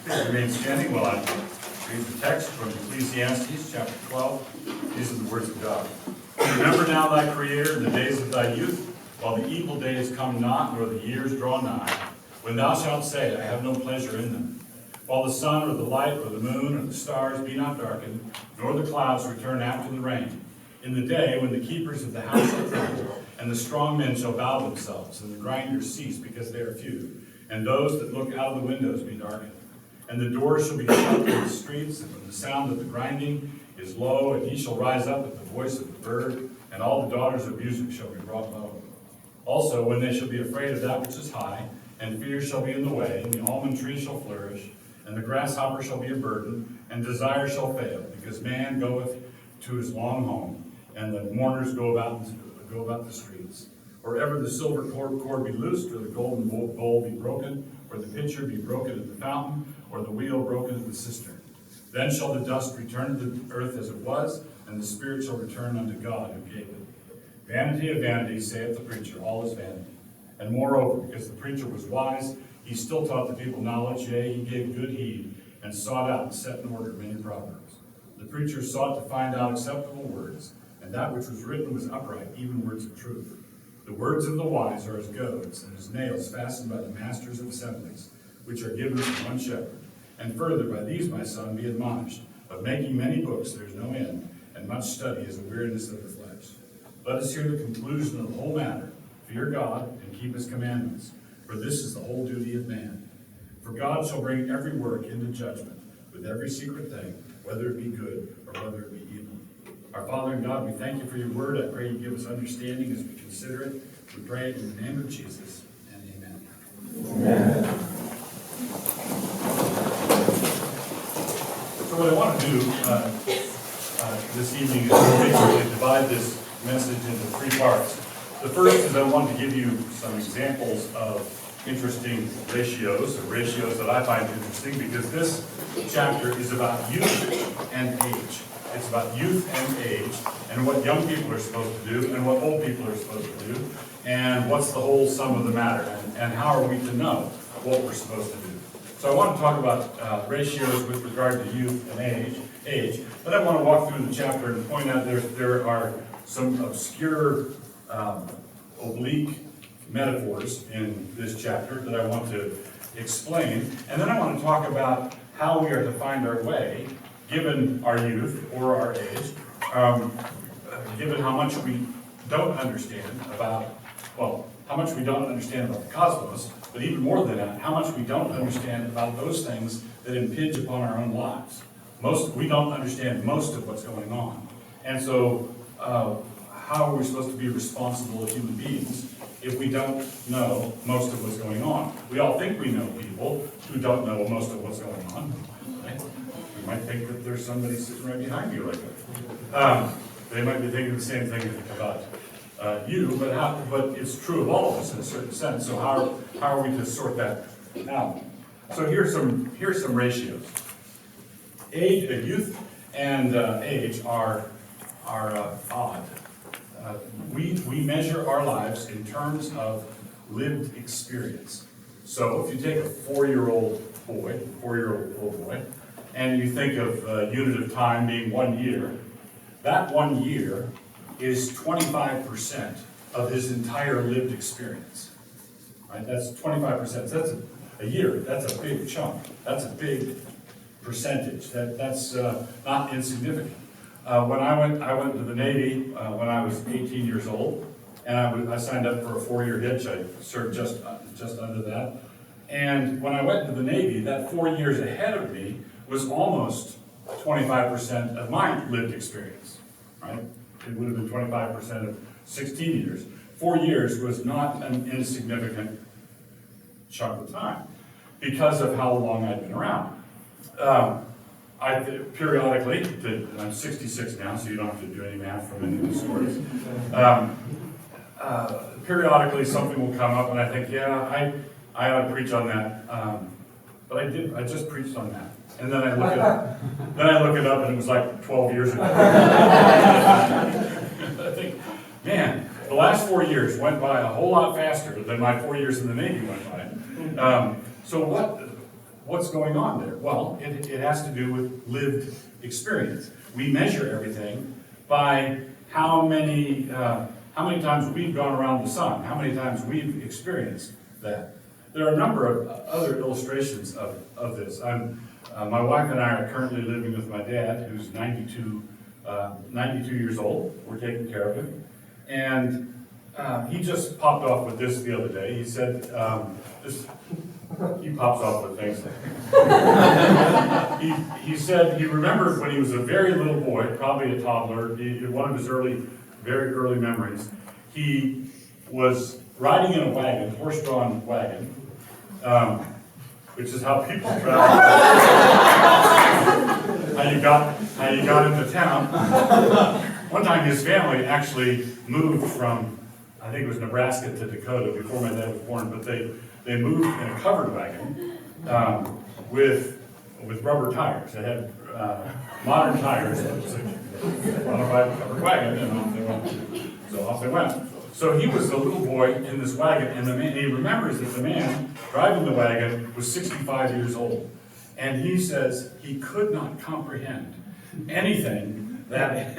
Please remain standing while I read the text from Ecclesiastes chapter 12. These are the words of God. Remember now thy Creator in the days of thy youth, while the evil days come not, nor the years draw nigh, when thou shalt say, I have no pleasure in them. While the sun or the light or the moon or the stars be not darkened, nor the clouds return after the rain. In the day when the keepers of the house shall tremble, and the strong men shall bow themselves, and the grinders cease because they are few, and those that look out of the windows be darkened. And the doors shall be shut in the streets, and when the sound of the grinding is low, and he shall rise up at the voice of the bird, and all the daughters of music shall be brought low. Also, when they shall be afraid of that which is high, and fear shall be in the way, and the almond tree shall flourish, and the grasshopper shall be a burden, and desire shall fail, because man goeth to his long home, and the mourners go about the streets. Or ever the silver cord be loosed, or the golden bowl be broken, or the pitcher be broken at the fountain, or the wheel broken at the cistern. Then shall the dust return to the earth as it was, and the spirit shall return unto God who gave it. Vanity of vanities, saith the preacher, all is vanity. And moreover, because the preacher was wise, he still taught the people knowledge, yea, he gave good heed, and sought out and set in order many proverbs. The preacher sought to find out acceptable words, and that which was written was upright, even words of truth. The words of the wise are as goads, and as nails fastened by the masters of assemblies, which are given to one shepherd. And further, by these, my son, be admonished, of making many books there is no end, and much study is a weariness of the flesh. Let us hear the conclusion of the whole matter. Fear God, and keep his commandments, for this is the whole duty of man. For God shall bring every work into judgment, with every secret thing, whether it be good or whether it be evil. Our Father and God, we thank you for your word. I pray you give us understanding as we consider it. We pray it in the name of Jesus, and amen. Amen. So what I want to do this evening is basically divide this message into three parts. The first is I want to give you some examples of interesting ratios, or ratios that I find interesting, because this chapter is about youth and age. It's about youth and age, and what young people are supposed to do, and what old people are supposed to do, and what's the whole sum of the matter, and how are we to know what we're supposed to do. So I want to talk about ratios with regard to youth and age, but I want to walk through the chapter and point out there are some obscure, oblique metaphors in this chapter that I want to explain, and then I want to talk about how we are to find our way, given our youth or our age, given how much we don't understand about, how much we don't understand about the cosmos, but even more than that, how much we don't understand about those things that impinge upon our own lives. We don't understand most of what's going on. And so, how are we supposed to be responsible as human beings if we don't know most of what's going on? We all think we know people who don't know most of what's going on. Right? You might think that there's somebody sitting right behind you like that. They might be thinking the same thing about you, but it's true of all of us in a certain sense. So how are we to sort that out? So here's some ratios. Youth and age are odd. We measure our lives in terms of lived experience. So if you take a 4-year-old boy, and you think of a unit of time being 1 year, that 1 year is 25% of his entire lived experience. Right? That's 25%. That's a year. That's a big chunk. That's a big percentage. That's not insignificant. When I went to the Navy when I was 18 years old, and I signed up for a 4-year hitch. I served just under that. And when I went into the Navy, that 4 years ahead of me was almost 25% of my lived experience, right? It would have been 25% of 16 years. 4 years was not an insignificant chunk of time because of how long I'd been around. I periodically, I'm 66 now, so you don't have to do any math from any of these stories. Periodically something will come up and I think, yeah, I ought to preach on that. But I just preached on that. And then I look it up and it was like 12 years ago. I think, man, the last 4 years went by a whole lot faster than my 4 years in the Navy went by. So what's going on there? Well, it has to do with lived experience. We measure everything by how many times we've gone around the sun, how many times we've experienced that. There are a number of other illustrations of this. My wife and I are currently living with my dad, who's 92 years old. We're taking care of him. And he just popped off with this the other day. He said, he pops off with things. He said he remembered when he was a very little boy, probably a toddler, one of his very early memories, he was riding in a wagon, horse-drawn wagon, which is how people travel. how you got into town. One time his family actually moved from, I think it was Nebraska to Dakota before my dad was born, but they moved in a covered wagon with rubber tires. They had modern tires. It was a covered wagon, and off they went. So off they went. So he was a little boy in this wagon, and he remembers that the man driving the wagon was 65 years old. And he says he could not comprehend anything that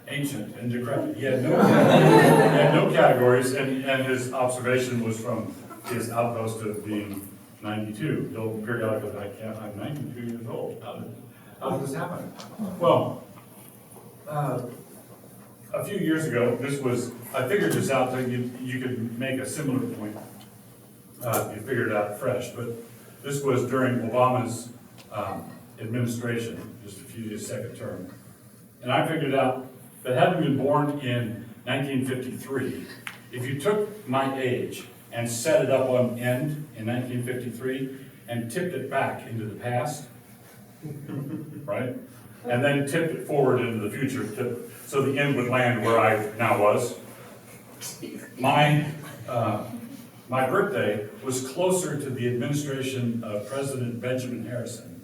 ancient and decrepit. He had no categories, and his observation was from his outpost of being 92. He'll periodically, I'm 92 years old. How did this happen? Well, a few years ago, I figured this out so you could make a similar point. You figured it out fresh, but this was during Obama's administration, just a few years, second term. And I figured out that having been born in 1953, if you took my age and set it up on end in 1953 and tipped it back into the past, right? And then tipped it forward into the future, so the end would land where I now was. My birthday was closer to the administration of President Benjamin Harrison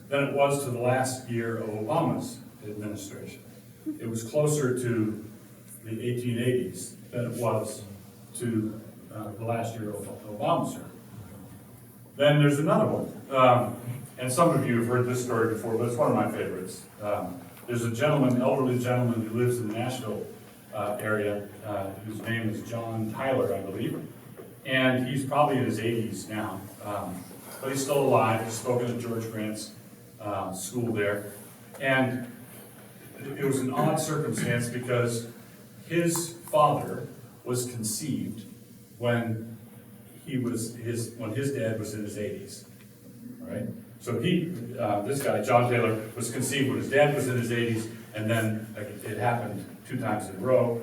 than it was to the last year of Obama's administration. It was closer to the 1880s than it was to the last year of Obama's term. Then there's another one. And some of you have heard this story before, but it's one of my favorites. There's a gentleman, elderly gentleman who lives in the Nashville area, whose name is John Tyler, I believe. And he's probably in his 80s now, but he's still alive. He's spoken at George Grant's school there. And it was an odd circumstance because his father was conceived when his dad was in his 80s, right? So this guy, John Taylor, was conceived when his dad was in his 80s, and then it happened 2 times in a row.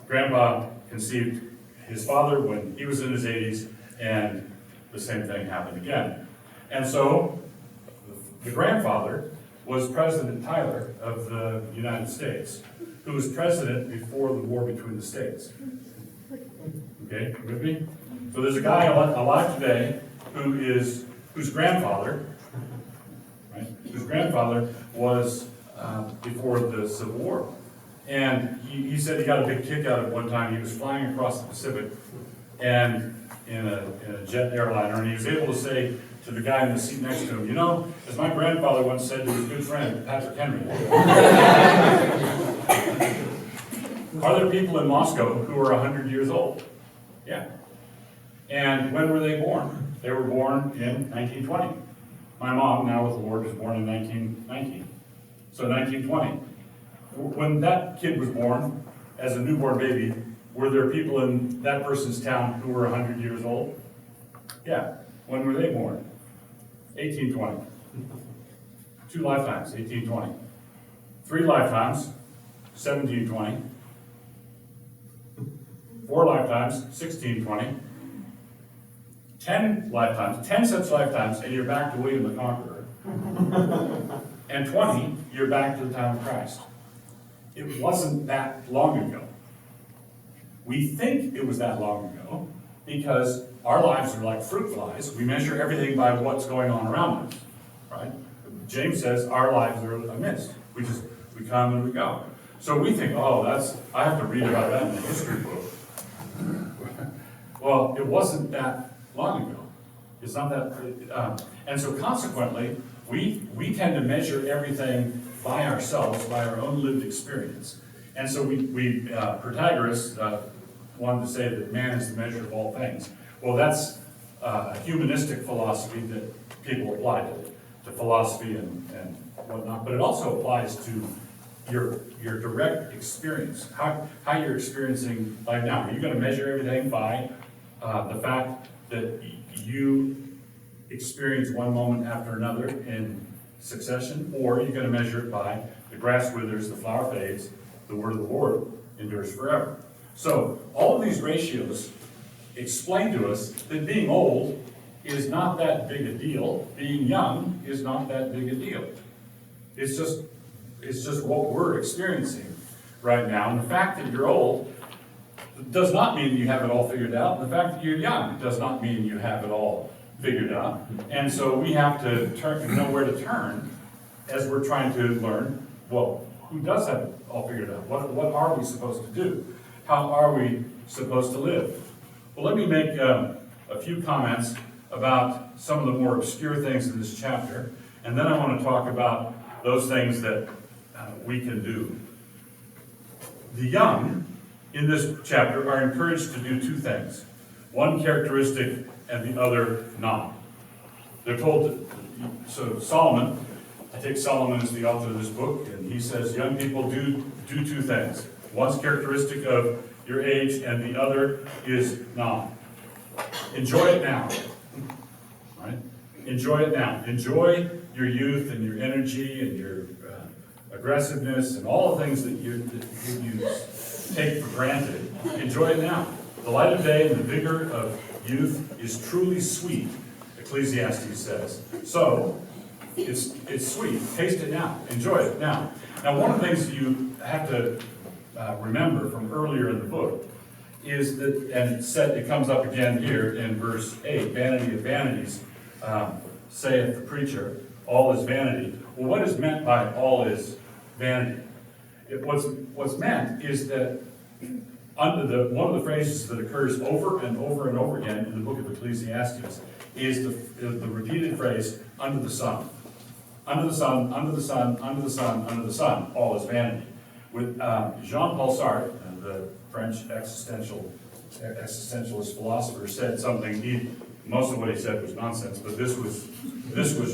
Grandpa conceived his father when he was in his 80s, and the same thing happened again. And so the grandfather was President Tyler of the United States, who was president before the war between the states. Okay, you with me? So there's a guy alive today whose grandfather, right, whose grandfather was before the Civil War. And he said he got a big kick out of it one time. He was flying across the Pacific and in a jet airliner, and he was able to say to the guy in the seat next to him, you know, as my grandfather once said to his good friend, Patrick Henry, are there people in Moscow who are 100 years old? Yeah. And when were they born? They were born in 1920. My mom, now with the Lord, was born in 1919. So 1920. When that kid was born, as a newborn baby, were there people in that person's town who were 100 years old? Yeah. When were they born? 1820. 2 lifetimes, 1820. 3 lifetimes, 1720. 4 lifetimes, 1620. 10 lifetimes, 10 such lifetimes, and you're back to William the Conqueror. And 20, you're back to the time of Christ. It wasn't that long ago. We think it was that long ago because our lives are like fruit flies. We measure everything by what's going on around us, right? James says our lives are a mist. We come and we go. So we think, I have to read about that in the history book. Well, it wasn't that long ago. It's not that, and so consequently, we tend to measure everything by ourselves, by our own lived experience. And so Protagoras wanted to say that man is the measure of all things. Well, that's a humanistic philosophy that people apply to philosophy and whatnot, but it also applies to your direct experience, how you're experiencing life now. Are you going to measure everything by the fact that you experience one moment after another in succession, or are you going to measure it by the grass withers, the flower fades, the word of the Lord endures forever? So all of these ratios explain to us that being old is not that big a deal. Being young is not that big a deal. It's just what we're experiencing right now. And the fact that you're old does not mean you have it all figured out. And the fact that you're young does not mean you have it all figured out. And so we have to know where to turn as we're trying to learn, well, who does have it all figured out? What are we supposed to do? How are we supposed to live? Well, let me make a few comments about some of the more obscure things in this chapter, and then I want to talk about those things that we can do. The young in this chapter are encouraged to do two things, one characteristic and the other not. They're told so Solomon, I take Solomon as the author of this book, and he says young people do two things. One's characteristic of your age and the other is not. Enjoy it now. Right? Enjoy it now. Enjoy your youth and your energy and your aggressiveness and all the things that you take for granted. Enjoy it now. The light of day and the vigor of youth is truly sweet, Ecclesiastes says. So, it's sweet. Taste it now. Enjoy it now. Now, one of the things you have to remember from earlier in the book is that, and it comes up again here in verse 8, vanity of vanities, saith the preacher, all is vanity. Well, what is meant by all is vanity? What's meant is that under one of the phrases that occurs over and over and over again in the book of Ecclesiastes is the repeated phrase, under the sun. Under the sun, under the sun, under the sun, under the sun, all is vanity. With Jean-Paul Sartre, the French existentialist philosopher, said something, most of what he said was nonsense, but this was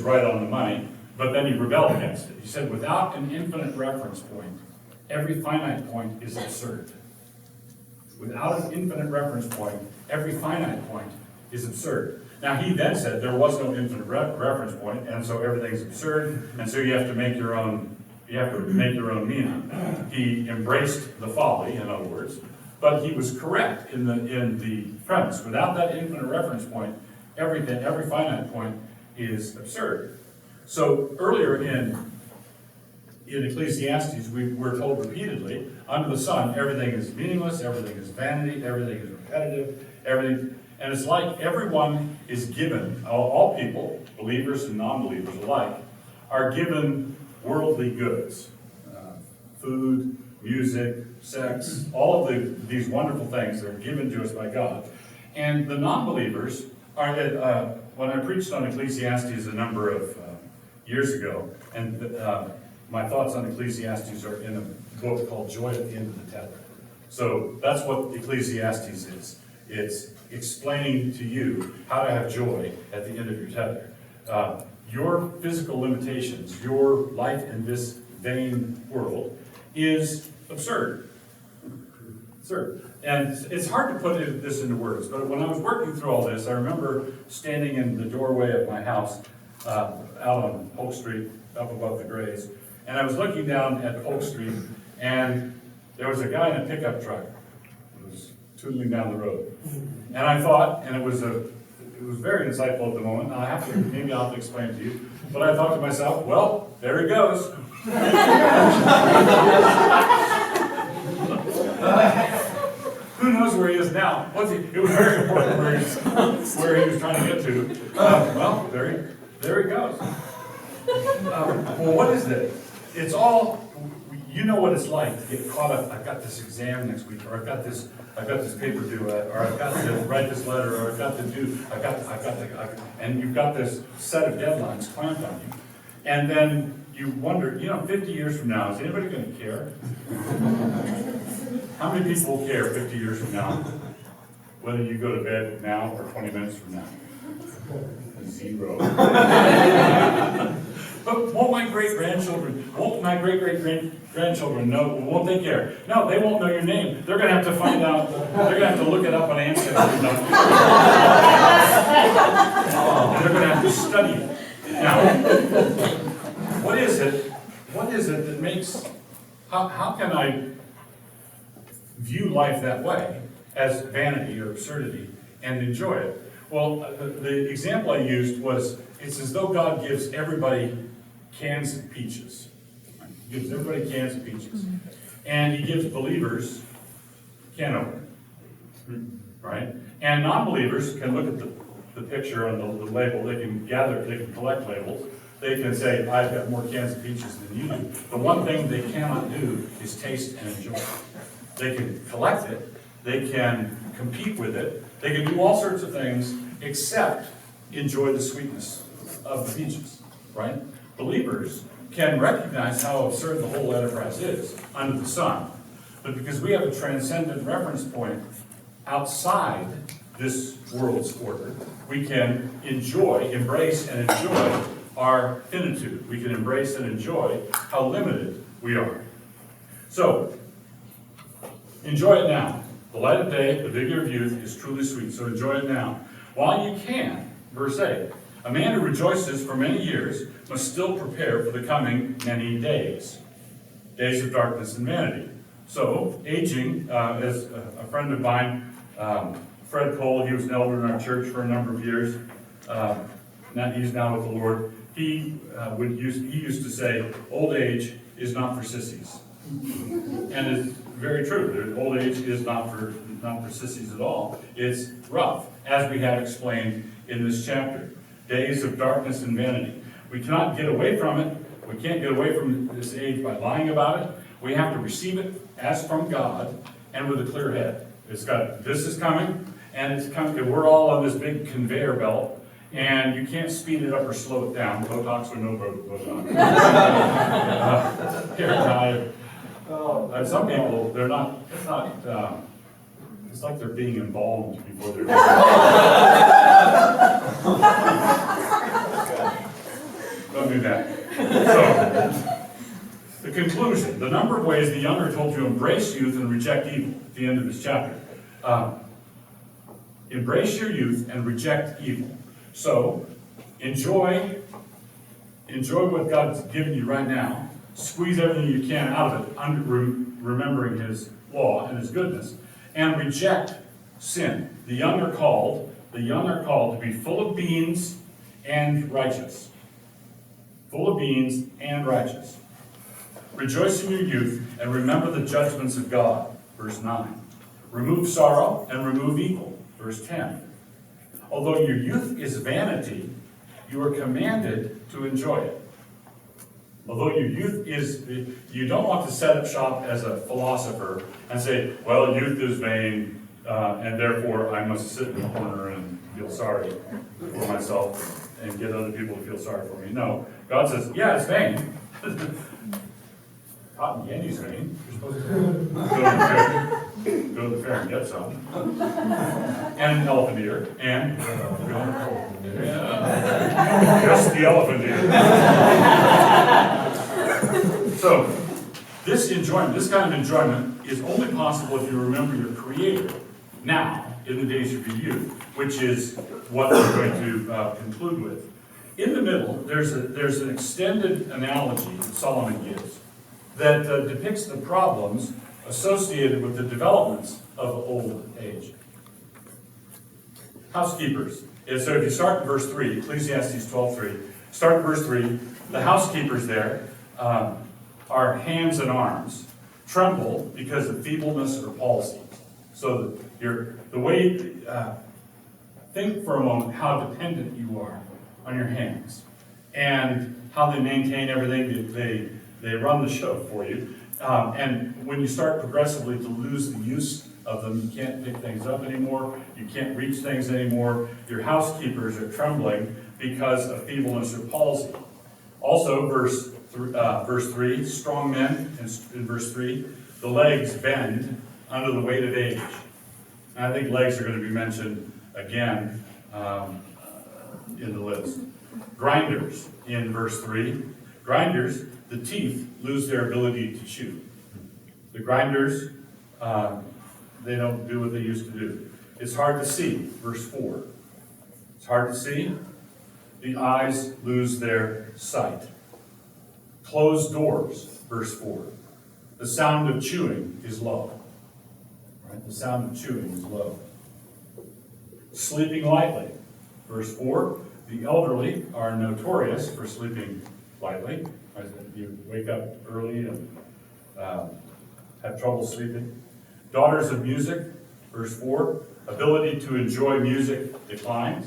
right on the money, but then he rebelled against it. He said, without an infinite reference point, every finite point is absurd. Without an infinite reference point, every finite point is absurd. Now, he then said there was no infinite reference point, and so everything's absurd, and so you have to make your own meaning. He embraced the folly, in other words, but he was correct in the premise. Without that infinite reference point, every finite point is absurd. So earlier in Ecclesiastes, we're told repeatedly, under the sun, everything is meaningless, everything is vanity, everything is repetitive, everything. And it's like everyone is given, all people, believers and non-believers alike, are given worldly goods. Food, music, sex, all of these wonderful things that are given to us by God. And the non-believers are, when I preached on Ecclesiastes a number of years ago, and my thoughts on Ecclesiastes are in a book called Joy at the End of the Tether. So that's what Ecclesiastes is. It's explaining to you how to have joy at the end of your tether. Your physical limitations, your life in this vain world is absurd. Absurd. And it's hard to put this into words, but when I was working through all this, I remember standing in the doorway of my house out on Polk Street, up above the Grays, and I was looking down at Polk Street, and there was a guy in a pickup truck who was tootling down the road. And I thought, and it was very insightful at the moment, and maybe I'll have to explain it to you, but I thought to myself, well, there he goes. Who knows where he is now? It was very important where he was trying to get to. Well, there he goes. Well, what is it? It's all, you know what it's like to get caught up. I've got this exam next week, or I've got this paper due, or I've got to write this letter, or I've got to and you've got this set of deadlines clamped on you. And then you wonder, 50 years from now, is anybody going to care? How many people will care 50 years from now, whether you go to bed now or 20 minutes from now? 0. But won't my great-great-grandchildren know, won't they care? No, they won't know your name. They're going to have to find out, they're going to have to look it up on Ancestry. They're going to have to study it. Now, what is it that makes, how can I view life that way, as vanity or absurdity, and enjoy it? Well, the example I used was, it's as though God gives everybody cans of peaches. He gives everybody cans of peaches. And he gives believers can opener, right? And non-believers can look at the picture on the label. They can collect labels. They can say, I've got more cans of peaches than you do. The one thing they cannot do is taste and enjoy it. They can collect it. They can compete with it. They can do all sorts of things except enjoy the sweetness of the peaches, right? Believers can recognize how absurd the whole enterprise is under the sun. But because we have a transcendent reference point outside this world's order, we can embrace and enjoy our finitude. We can embrace and enjoy how limited we are. So, enjoy it now. The light of day, the vigor of youth is truly sweet, so enjoy it now. While you can, verse 8, a man who rejoices for many years must still prepare for the coming many days of darkness and vanity. So, aging, as a friend of mine, Fred Cole, he was an elder in our church for a number of years. He's now with the Lord. He used to say, old age is not for sissies. And it's very true. Old age is not for sissies at all. It's rough, as we have explained in this chapter. Days of darkness and vanity. We cannot get away from it. We can't get away from this age by lying about it. We have to receive it as from God and with a clear head. This is coming, and it's coming. We're all on this big conveyor belt, and you can't speed it up or slow it down. Botox or no Botox. Some people, they're not. It's like they're being embalmed before they're. Don't do that. So, the conclusion, the number of ways the young are told to embrace youth and reject evil at the end of this chapter. Embrace your youth and reject evil. So, enjoy what God's given you right now. Squeeze everything you can out of it, remembering His law and His goodness, and reject sin. The young are called to be full of beans and righteous. Full of beans and righteous. Rejoice in your youth and remember the judgments of God. Verse 9. Remove sorrow and remove evil. Verse 10. Although your youth is vanity, you are commanded to enjoy it. Although your youth is, you don't want to set up shop as a philosopher and say, well, youth is vain, and therefore I must sit in the corner and feel sorry for myself and get other people to feel sorry for me. No. God says, yeah, it's vain. Cotton candy's vain. You're supposed to go to the fair and get some. And an elephant ear. And just the elephant ear. So, this kind of enjoyment is only possible if you remember your Creator now, in the days of your youth, which is what we're going to conclude with. In the middle, there's an extended analogy that Solomon gives that depicts the problems associated with the developments of old age. Housekeepers. So if you start in verse 3, Ecclesiastes 12:3, start in verse 3, the housekeepers there are hands and arms, tremble because of feebleness or palsy. So think for a moment how dependent you are on your hands and how they maintain everything. They run the show for you. And when you start progressively to lose the use of them, you can't pick things up anymore, you can't reach things anymore, your housekeepers are trembling because of feebleness or palsy. Also, verse 3, strong men, in verse 3, the legs bend under the weight of age. And I think legs are going to be mentioned again in the list. Grinders, in verse 3. Grinders, the teeth lose their ability to chew. The grinders, they don't do what they used to do. It's hard to see, verse 4. It's hard to see. The eyes lose their sight. Closed doors, verse 4. The sound of chewing is low. Right? The sound of chewing is low. Sleeping lightly, verse 4. The elderly are notorious for sleeping lightly. You wake up early and have trouble sleeping. Daughters of music, verse 4. Ability to enjoy music declines.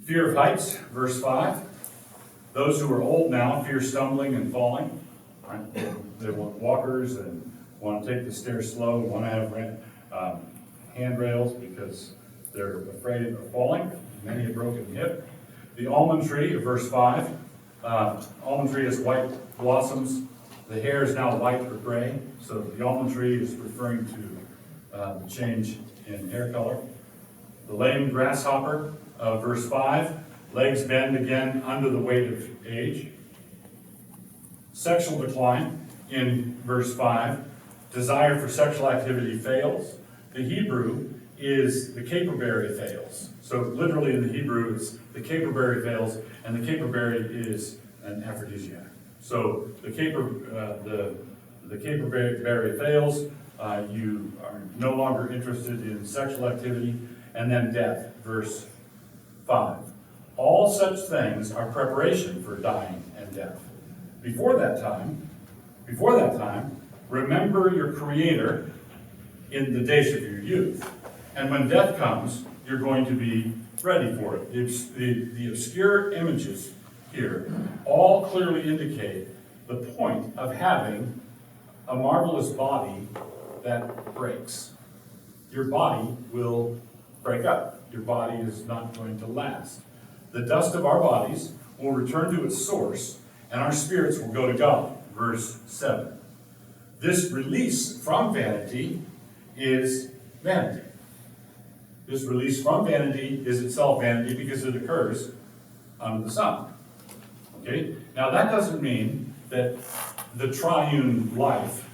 Fear of heights, verse 5. Those who are old now fear stumbling and falling. Right? They want walkers and want to take the stairs slow, want to have handrails because they're afraid of falling. Many a broken hip. The almond tree, verse 5. Almond tree has white blossoms. The hair is now white or gray. So the almond tree is referring to the change in hair color. The lame grasshopper, verse 5. Legs bend again under the weight of age. Sexual decline in verse 5. Desire for sexual activity fails. The Hebrew is the caperberry fails. So literally in the Hebrew, it's the caperberry fails, and the caperberry is an aphrodisiac. So the caperberry fails. You are no longer interested in sexual activity, and then death, verse 5. All such things are preparation for dying and death. Before that time, remember your Creator in the days of your youth. And when death comes, you're going to be ready for it. The obscure images here all clearly indicate the point of having a marvelous body that breaks. Your body will break up. Your body is not going to last. The dust of our bodies will return to its source, and our spirits will go to God. Verse 7. This release from vanity is vanity. This release from vanity is itself vanity because it occurs under the sun. Okay? Now that doesn't mean that the triune life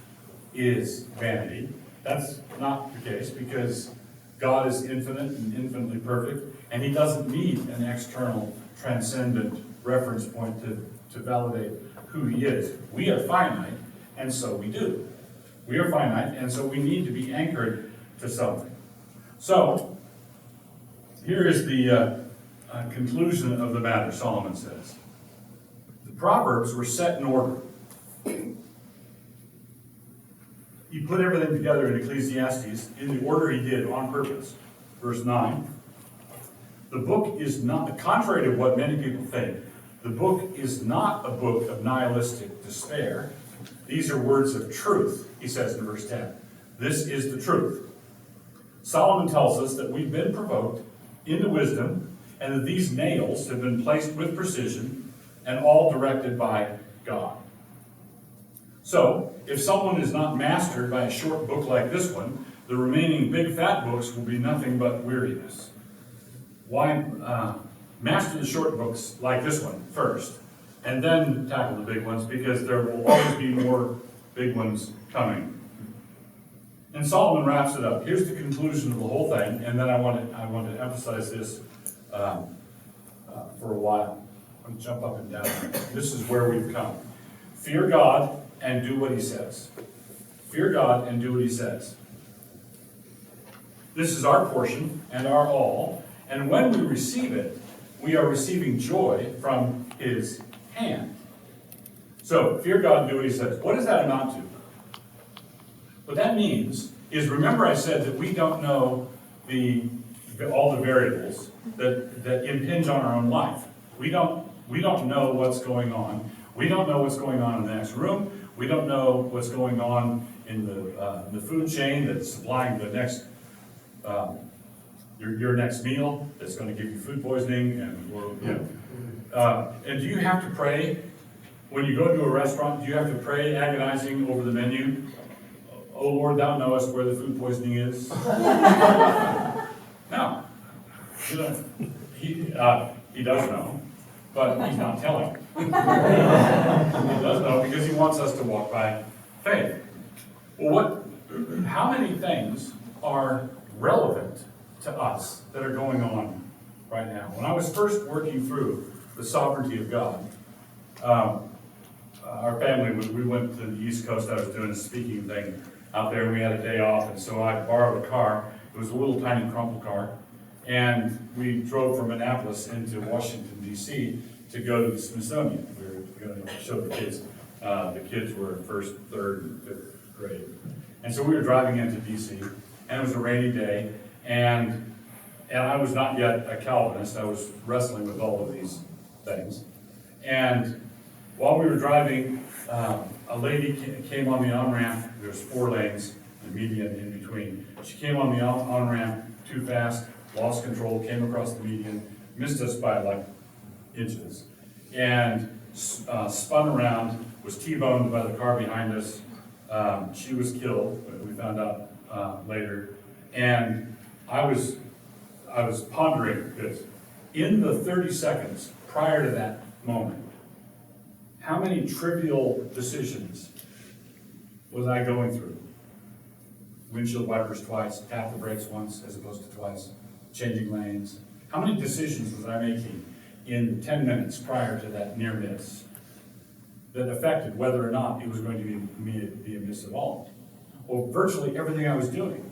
is vanity. That's not the case because God is infinite and infinitely perfect, and he doesn't need an external transcendent reference point to validate who he is. We are finite, and so we do. We are finite, and so we need to be anchored to something. So, here is the conclusion of the matter, Solomon says. The Proverbs were set in order. He put everything together in Ecclesiastes in the order he did on purpose. Verse 9. The book is not, contrary to what many people think, the book is not a book of nihilistic despair. These are words of truth, he says in verse 10. This is the truth. Solomon tells us that we've been provoked into wisdom, and that these nails have been placed with precision, and all directed by God. So, if someone is not mastered by a short book like this one, the remaining big fat books will be nothing but weariness. Why master the short books like this one first, and then tackle the big ones, because there will always be more big ones coming. And Solomon wraps it up. Here's the conclusion of the whole thing, and then I want to emphasize this for a while. I'm going to jump up and down. This is where we've come. Fear God and do what he says. Fear God and do what he says. This is our portion and our all, and when we receive it, we are receiving joy from his hand. So, fear God and do what he says. What does that amount to? What that means is, remember I said that we don't know all the variables that impinge on our own life. We don't know what's going on. We don't know what's going on in the next room. We don't know what's going on in the food chain that's supplying the next, your next meal that's going to give you food poisoning and do you have to pray when you go to a restaurant? Do you have to pray agonizing over the menu? Oh Lord, thou knowest where the food poisoning is. No. He does know, but he's not telling. He does know because he wants us to walk by faith. Well, how many things are relevant to us that are going on right now? When I was first working through the sovereignty of God, our family, we went to the East Coast. I was doing a speaking thing out there, and we had a day off, and so I borrowed a car. It was a little tiny crumple car, and we drove from Annapolis into Washington, D.C. to go to the Smithsonian. We were going to show the kids. The kids were in first, third, and fifth grade. And so we were driving into D.C., and it was a rainy day, and I was not yet a Calvinist. I was wrestling with all of these things. And while we were driving, a lady came on the on-ramp. There's 4 lanes, the median in between. She came on the on-ramp too fast, lost control, came across the median, missed us by like inches, and spun around, was T-boned by the car behind us. She was killed, we found out later. And I was pondering this. In the 30 seconds prior to that moment, how many trivial decisions was I going through? Windshield wipers twice, tap the brakes once as opposed to twice, changing lanes. How many decisions was I making in 10 minutes prior to that near miss that affected whether or not it was going to be a miss at all? Well, virtually everything I was doing.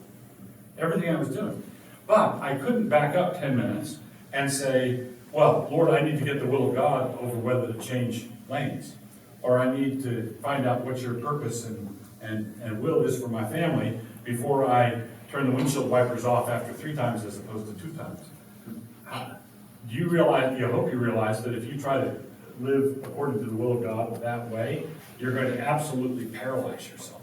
Everything I was doing. But I couldn't back up 10 minutes and say, well, Lord, I need to get the will of God over whether to change lanes. Or I need to find out what your purpose and will is for my family before I turn the windshield wipers off after 3 times as opposed to 2 times. Do you realize, I hope you realize that if you try to live according to the will of God that way, you're going to absolutely paralyze yourself.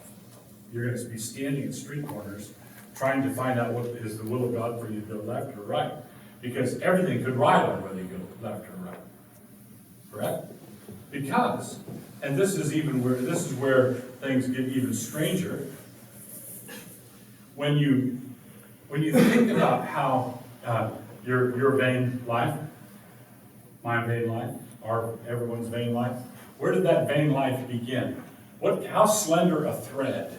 You're going to be standing at street corners trying to find out what is the will of God for you to go left or right. Because everything could ride on whether you go left or right. Correct? Because, and this is where things get even stranger. When you think about how your vain life, my vain life, everyone's vain life, where did that vain life begin? How slender a thread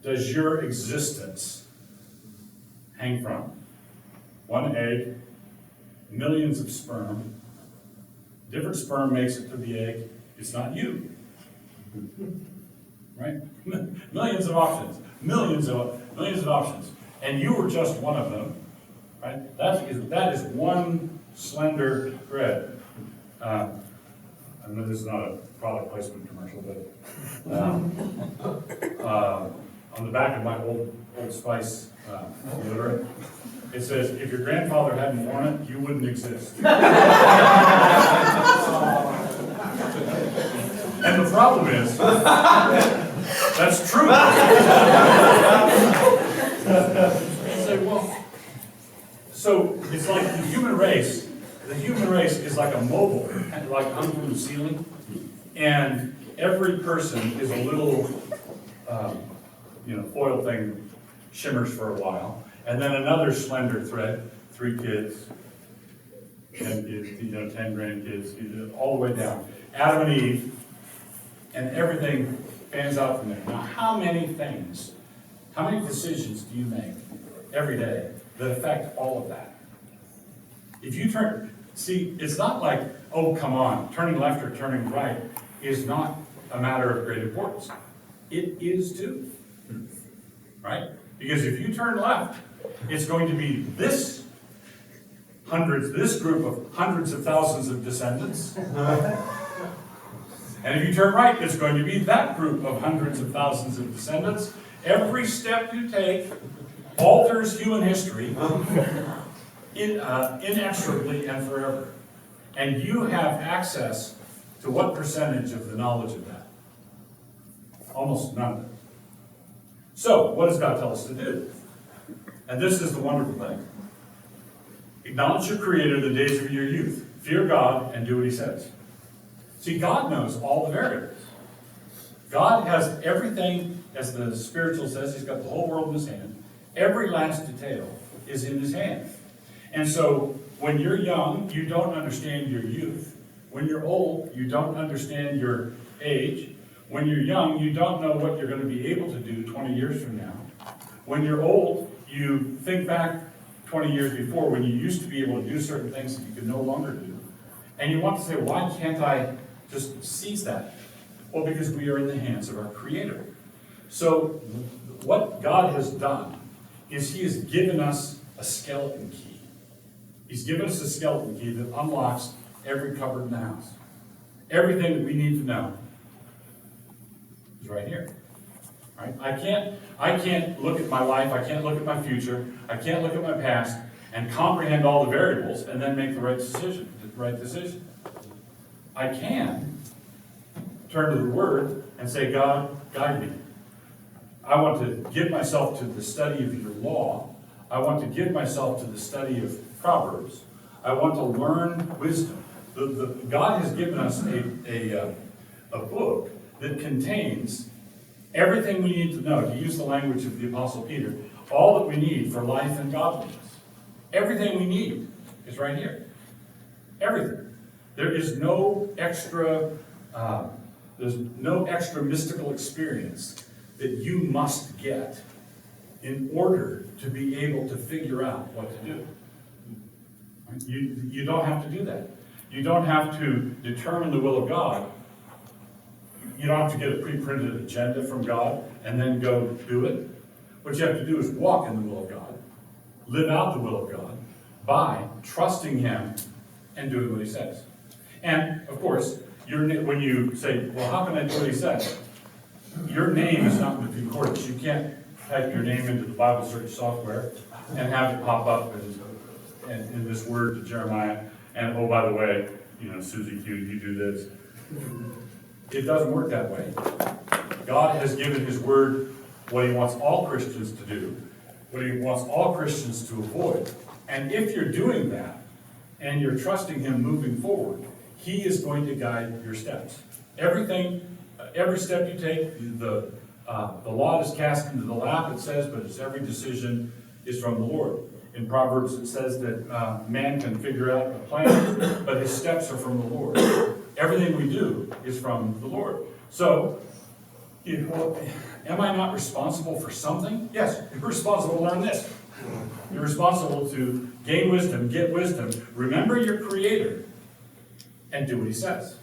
does your existence hang from? 1 egg, millions of sperm. Different sperm makes it to the egg. It's not you. Right? Millions of options. Millions of options. And you were just one of them. Right? That is one slender thread. I know this is not a product placement commercial, but on the back of my Old Spice deodorant, it says, if your grandfather hadn't worn it, you wouldn't exist. And the problem is, that's true. So it's like the human race is like a mobile, like under the ceiling, and every person is a little, foil thing shimmers for a while, and then another slender thread, 3 kids, 10 kids, 10 grandkids, all the way down. Adam and Eve, and everything fans out from there. Now, how many decisions do you make every day that affect all of that? If you it's not like, oh, come on, turning left or turning right is not a matter of great importance. It is too, right? Because if you turn left, it's going to be this group of hundreds of thousands of descendants. And if you turn right, it's going to be that group of hundreds of thousands of descendants. Every step you take alters human history inexorably and forever. And you have access to what percentage of the knowledge of that? Almost none of it. So, what does God tell us to do? And this is the wonderful thing. Acknowledge your Creator in the days of your youth. Fear God and do what He says. See, God knows all the variables. God has everything, as the spiritual says, He's got the whole world in His hand. Every last detail is in His hand. And so, when you're young, you don't understand your youth. When you're old, you don't understand your age. When you're young, you don't know what you're going to be able to do 20 years from now. When you're old, you think back 20 years before when you used to be able to do certain things that you could no longer do. And you want to say, why can't I just seize that? Well, because we are in the hands of our Creator. So what God has done is He has given us a skeleton key. He's given us a skeleton key that unlocks every cupboard in the house. Everything that we need to know is right here. Right? I can't look at my life, I can't look at my future, I can't look at my past and comprehend all the variables and then make the right decision. I can turn to the Word and say, God, guide me. I want to give myself to the study of your law. I want to give myself to the study of Proverbs. I want to learn wisdom. God has given us a book that contains everything we need to know, to use the language of the Apostle Peter, all that we need for life and godliness. Everything we need is right here. Everything. There is no extra, there's no extra mystical experience that you must get in order to be able to figure out what to do. You don't have to do that. You don't have to determine the will of God. You don't have to get a pre-printed agenda from God and then go do it. What you have to do is walk in the will of God, live out the will of God by trusting Him and doing what He says. And, of course, when you say, well, how can I do what He says? Your name is not in the concordance. You can't type your name into the Bible search software and have it pop up in this word to Jeremiah. And, oh, by the way, Susie Q, you do this. It doesn't work that way. God has given His word what He wants all Christians to do, what He wants all Christians to avoid. And if you're doing that, and you're trusting Him moving forward, He is going to guide your steps. Everything, every step you take, the lot is cast into the lap, it says, but it's every decision is from the Lord. In Proverbs, it says that man can figure out a plan, but his steps are from the Lord. Everything we do is from the Lord. So, am I not responsible for something? Yes, you're responsible to learn this. You're responsible to gain wisdom, get wisdom, remember your Creator, and do what He says.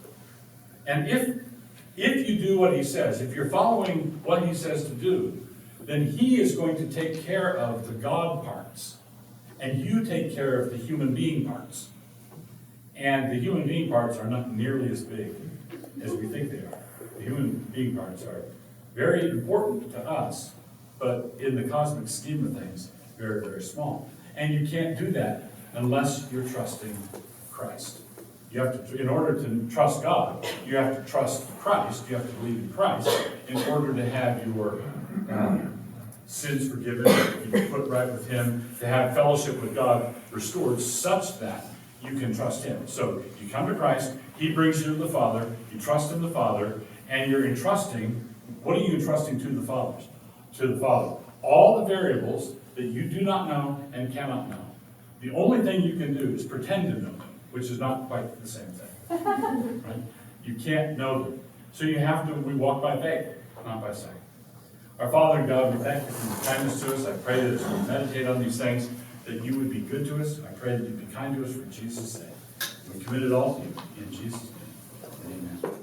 And if you do what He says, if you're following what He says to do, then He is going to take care of the God parts, and you take care of the human being parts. And the human being parts are not nearly as big as we think they are. The human being parts are very important to us, but in the cosmic scheme of things, very, very small. And you can't do that unless you're trusting Christ. You have to, in order to trust God, you have to trust Christ. You have to believe in Christ in order to have your sins forgiven, to be put right with Him, to have fellowship with God restored such that you can trust Him. So you come to Christ, He brings you to the Father, you trust in the Father, and you're entrusting, what are you entrusting to the Father? To the Father. All the variables that you do not know and cannot know. The only thing you can do is pretend to know them, which is not quite the same thing. Right? You can't know them. So we walk by faith, not by sight. Our Father in God, we thank You for Your kindness to us. I pray that as we meditate on these things, that You would be good to us. I pray that You'd be kind to us for Jesus' sake. We commit it all to You. In Jesus' name, amen.